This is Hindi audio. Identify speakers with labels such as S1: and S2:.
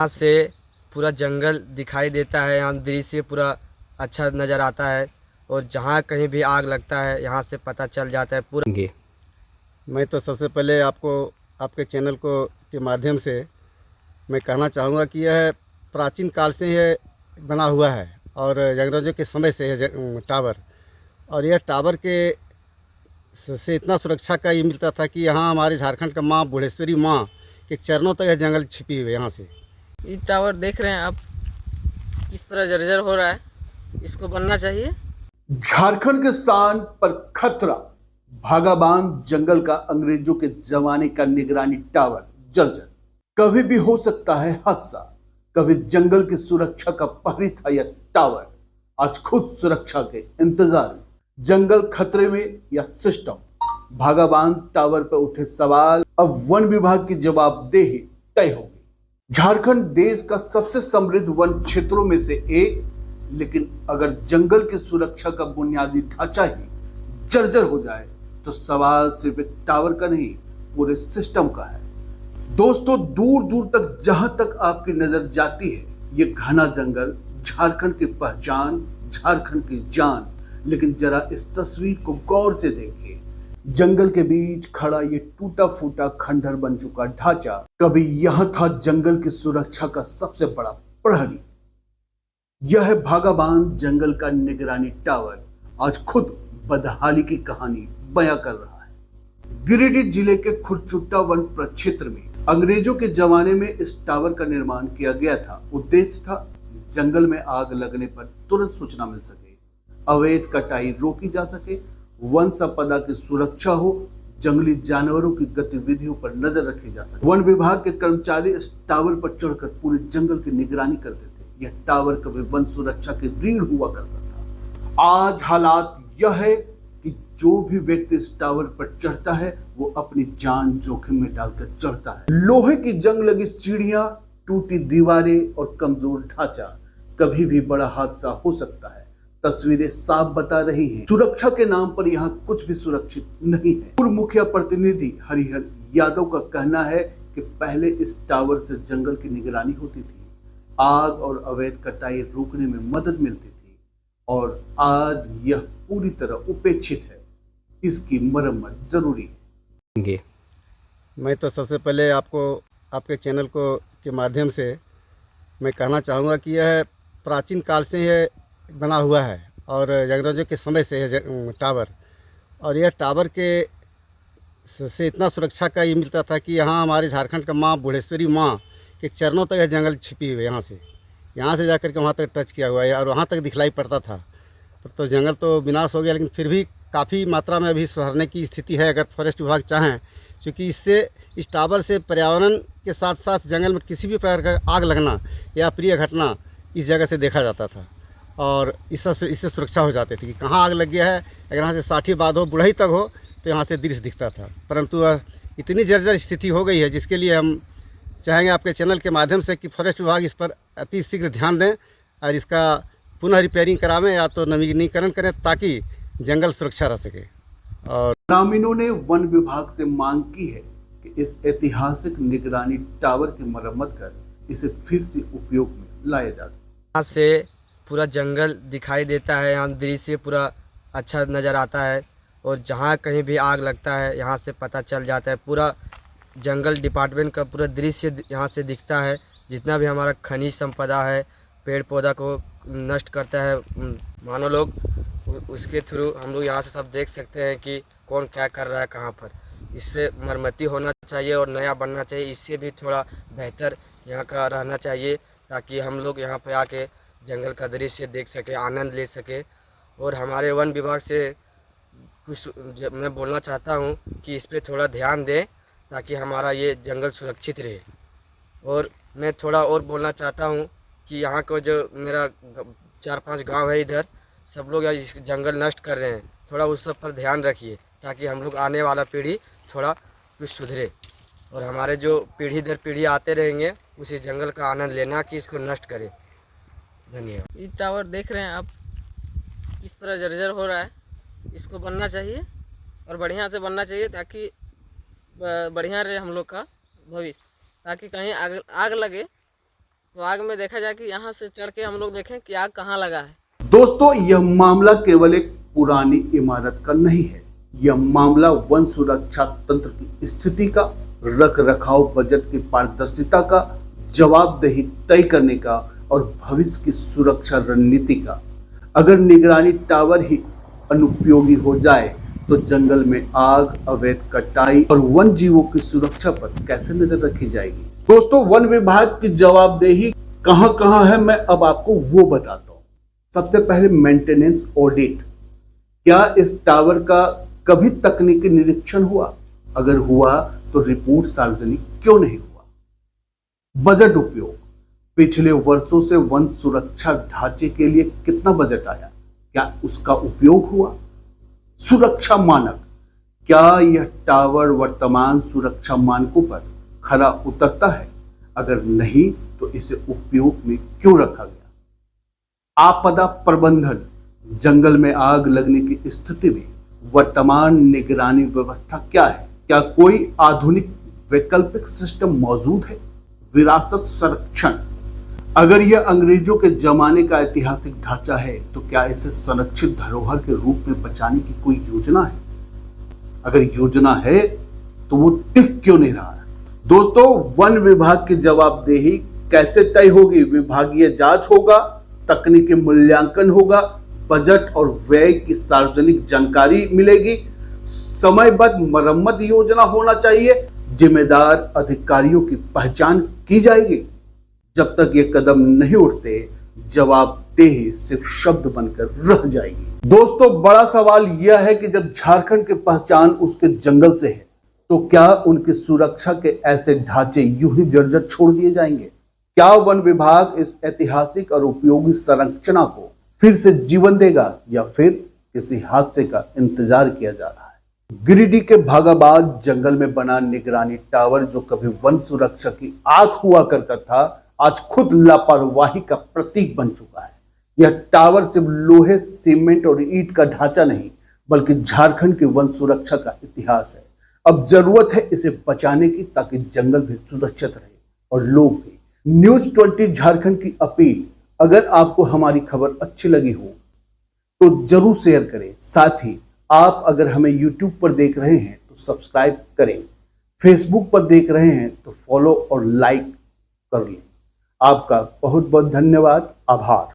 S1: यहाँ से पूरा जंगल दिखाई देता है। यहाँ दृश्य पूरा अच्छा नज़र आता है और जहाँ कहीं भी आग लगता है यहाँ से पता चल जाता है पूरा।
S2: मैं तो सबसे पहले आपको आपके चैनल को के माध्यम से मैं कहना चाहूँगा कि यह प्राचीन काल से यह बना हुआ है और अंग्रेज़ों के समय से है टावर। और यह टावर के से इतना सुरक्षा का ये मिलता था कि यहाँ हमारे झारखंड का माँ बुढ़ेश्वरी माँ के चरणों तक यह जंगल छिपी हुई है। यहाँ से
S3: ये टावर देख रहे हैं आप किस तरह जर्जर हो रहा है, इसको बनना चाहिए।
S4: झारखंड के शान पर खतरा, भागाबान जंगल का अंग्रेजों के जमाने का निगरानी टावर जर्जर। कभी भी हो सकता है हादसा। कभी जंगल की सुरक्षा का प्रहरी था यह टावर, आज खुद सुरक्षा के इंतजार में। जंगल खतरे में या सिस्टम, भागाबान टावर पर उठे सवाल अब वन विभाग की जवाबदेही तय होगी। झारखंड देश का सबसे समृद्ध वन क्षेत्रों में से एक, लेकिन अगर जंगल की सुरक्षा का बुनियादी ढांचा ही जर्जर हो जाए तो सवाल सिर्फ एक टावर का नहीं, पूरे सिस्टम का है। दोस्तों, दूर दूर तक जहां तक आपकी नजर जाती है ये घना जंगल झारखंड की पहचान, झारखंड की जान। लेकिन जरा इस तस्वीर को गौर से देखिए। जंगल के बीच खड़ा ये टूटा फूटा खंडहर बन चुका ढांचा कभी यहां था जंगल की सुरक्षा का सबसे बड़ा प्रहरी। यह है भागाबान जंगल का निगरानी टावर, आज खुद बदहाली की कहानी बयां कर रहा है। गिरिडीह जिले के खुरचुट्टा वन प्रक्षेत्र में अंग्रेजों के जमाने में इस टावर का निर्माण किया गया था। उद्देश्य था जंगल में आग लगने पर तुरंत सूचना मिल सके, अवैध कटाई रोकी जा सके, वन संपदा की सुरक्षा हो, जंगली जानवरों की गतिविधियों पर नजर रखी जा सके। वन विभाग के कर्मचारी इस टावर पर चढ़कर पूरे जंगल की निगरानी करते थे। यह टावर कभी वन सुरक्षा की रीढ़ हुआ करता था। आज हालात यह है कि जो भी व्यक्ति इस टावर पर चढ़ता है वो अपनी जान जोखिम में डालकर चढ़ता है। लोहे की जंग लगी सीढ़ियां, टूटी दीवारें और कमजोर ढांचा, कभी भी बड़ा हादसा हो सकता है। तस्वीरें साफ बता रही हैं, सुरक्षा के नाम पर यहाँ कुछ भी सुरक्षित नहीं है। पूर्व मुखिया प्रतिनिधि हरिहर यादव का कहना है कि पहले इस टावर से जंगल की निगरानी होती थी, आग और अवैध कटाई रोकने में मदद मिलती थी, और आज यह पूरी तरह उपेक्षित है। इसकी मरम्मत जरूरी है।
S2: मैं तो सबसे पहले आपको आपके चैनल को के माध्यम से मैं कहना चाहूँगा कि यह प्राचीन काल से यह बना हुआ है और अंग्रेज़ों के समय से है टावर। और यह टावर के से इतना सुरक्षा का ये मिलता था कि यहाँ हमारे झारखंड का माँ बुढ़ेश्वरी माँ के चरणों तक यह जंगल छिपी हुई है। यहाँ से जाकर के वहाँ तक टच किया हुआ है और वहाँ तक दिखलाई पड़ता था। तो जंगल तो विनाश हो गया, लेकिन फिर भी काफ़ी मात्रा में अभी सुधारने की स्थिति है, अगर फॉरेस्ट विभाग चाहें, क्योंकि इस टावर से पर्यावरण के साथ साथ जंगल में किसी भी प्रकार का आग लगना या अप्रिय घटना इस जगह से देखा जाता था और इससे सुरक्षा हो जाती थी कि कहाँ आग लग गया है। अगर यहाँ से साठी बाद हो, बुढ़ई तक हो, तो यहाँ से दृश्य दिखता था। परंतु इतनी जर्जर स्थिति हो गई है जिसके लिए हम चाहेंगे आपके चैनल के माध्यम से कि फॉरेस्ट विभाग इस पर अति शीघ्र ध्यान दें और इसका पुनः रिपेयरिंग करावें या तो नवीनीकरण करें ताकि जंगल सुरक्षा रह सके। और
S4: ग्रामीणों ने वन विभाग से मांग की है कि इस ऐतिहासिक निगरानी टावर की मरम्मत कर इसे फिर से उपयोग में लाया जा सके।
S1: यहाँ से पूरा जंगल दिखाई देता है। यहाँ दृश्य पूरा अच्छा नज़र आता है और जहाँ कहीं भी आग लगता है यहाँ से पता चल जाता है। पूरा जंगल डिपार्टमेंट का पूरा दृश्य यहाँ से दिखता है। जितना भी हमारा खनिज संपदा है, पेड़ पौधा को नष्ट करता है मानव लोग, उसके थ्रू हम लोग यहाँ से सब देख सकते हैं कि कौन क्या कर रहा है कहाँ पर। इससे मरम्मती होना चाहिए और नया बनना चाहिए। इससे भी थोड़ा बेहतर यहाँ का रहना चाहिए ताकि हम लोग यहाँ पे आके जंगल का दृश्य देख सके, आनंद ले सके। और हमारे वन विभाग से कुछ मैं बोलना चाहता हूँ कि इस पर थोड़ा ध्यान दें ताकि हमारा ये जंगल सुरक्षित रहे। और मैं थोड़ा और बोलना चाहता हूँ कि यहाँ को जो मेरा 4-5 गांव है, इधर सब लोग इस जंगल नष्ट कर रहे हैं, थोड़ा उस सब पर ध्यान रखिए ताकि हम लोग आने वाला पीढ़ी थोड़ा कुछ सुधरे और हमारे जो पीढ़ी दर पीढ़ी आते रहेंगे उसी जंगल का आनंद लेना कि इसको नष्ट करें। धन्यवाद।
S3: ये टावर देख रहे हैं आप किस तरह जर्जर हो रहा है, इसको बनना चाहिए और बढ़िया से बनना चाहिए ताकि बढ़िया रहे हम लोग का भविष्य, ताकि कहीं आग लगे तो आग में देखा जाए कि यहाँ से चढ़ के हम लोग देखें कि आग कहाँ लगा है।
S4: दोस्तों, यह मामला केवल एक पुरानी इमारत का नहीं है। यह मामला वन सुरक्षा तंत्र की स्थिति का, रख रखाव बजट की पारदर्शिता का, जवाबदेही तय करने का और भविष्य की सुरक्षा रणनीति का। अगर निगरानी टावर ही अनुपयोगी हो जाए तो जंगल में आग, अवैध कटाई और वन जीवों की सुरक्षा पर कैसे नजर रखी जाएगी। दोस्तों, वन विभाग की जवाबदेही कहां कहां है, मैं अब आपको वो बताता हूं। सबसे पहले मेंटेनेंस ऑडिट। क्या इस टावर का कभी तकनीकी निरीक्षण हुआ? अगर हुआ तो रिपोर्ट सार्वजनिक क्यों नहीं हुआ? बजट उपयोग। पिछले वर्षों से वन सुरक्षा ढांचे के लिए कितना बजट आया? क्या उसका उपयोग हुआ? सुरक्षा मानक। क्या यह टावर वर्तमान सुरक्षा मानकों पर खरा उतरता है? अगर नहीं तो इसे उपयोग में क्यों रखा गया? आपदा प्रबंधन। जंगल में आग लगने की स्थिति में वर्तमान निगरानी व्यवस्था क्या है? क्या कोई आधुनिक वैकल्पिक सिस्टम मौजूद है? विरासत संरक्षण। अगर यह अंग्रेजों के जमाने का ऐतिहासिक ढांचा है तो क्या इसे संरक्षित धरोहर के रूप में बचाने की कोई योजना है? अगर योजना है तो वो टिक क्यों नहीं रहा है? दोस्तों, वन विभाग की जवाबदेही कैसे तय होगी? विभागीय जांच होगा, तकनीकी मूल्यांकन होगा, बजट और व्यय की सार्वजनिक जानकारी मिलेगी, समयबद्ध मरम्मत योजना होना चाहिए, जिम्मेदार अधिकारियों की पहचान की जाएगी। जब तक ये कदम नहीं उठते, जवाबदेही सिर्फ शब्द बनकर रह जाएगी। दोस्तों, बड़ा सवाल यह है कि जब झारखंड की पहचान उसके जंगल से है तो क्या उनकी सुरक्षा के ऐसे ढांचे यूं ही जर्जर छोड़ दिए जाएंगे? क्या वन विभाग इस ऐतिहासिक और उपयोगी संरचना को फिर से जीवन देगा या फिर किसी हादसे का इंतजार किया जा रहा है? गिरिडीह के भागाबाद जंगल में बना निगरानी टावर, जो कभी वन सुरक्षा की आंख हुआ करता था, आज खुद लापरवाही का प्रतीक बन चुका है। यह टावर सिर्फ लोहे, सीमेंट और ईंट का ढांचा नहीं, बल्कि झारखंड की वन सुरक्षा का इतिहास है। अब जरूरत है इसे बचाने की, ताकि जंगल भी सुरक्षित रहे और लोग भी। न्यूज़ 20 झारखंड की अपील, अगर आपको हमारी खबर अच्छी लगी हो तो जरूर शेयर करें। साथ ही आप अगर हमें YouTube पर देख रहे हैं तो सब्सक्राइब करें, फेसबुक पर देख रहे हैं तो फॉलो और लाइक कर लें। आपका बहुत बहुत धन्यवाद, आभार।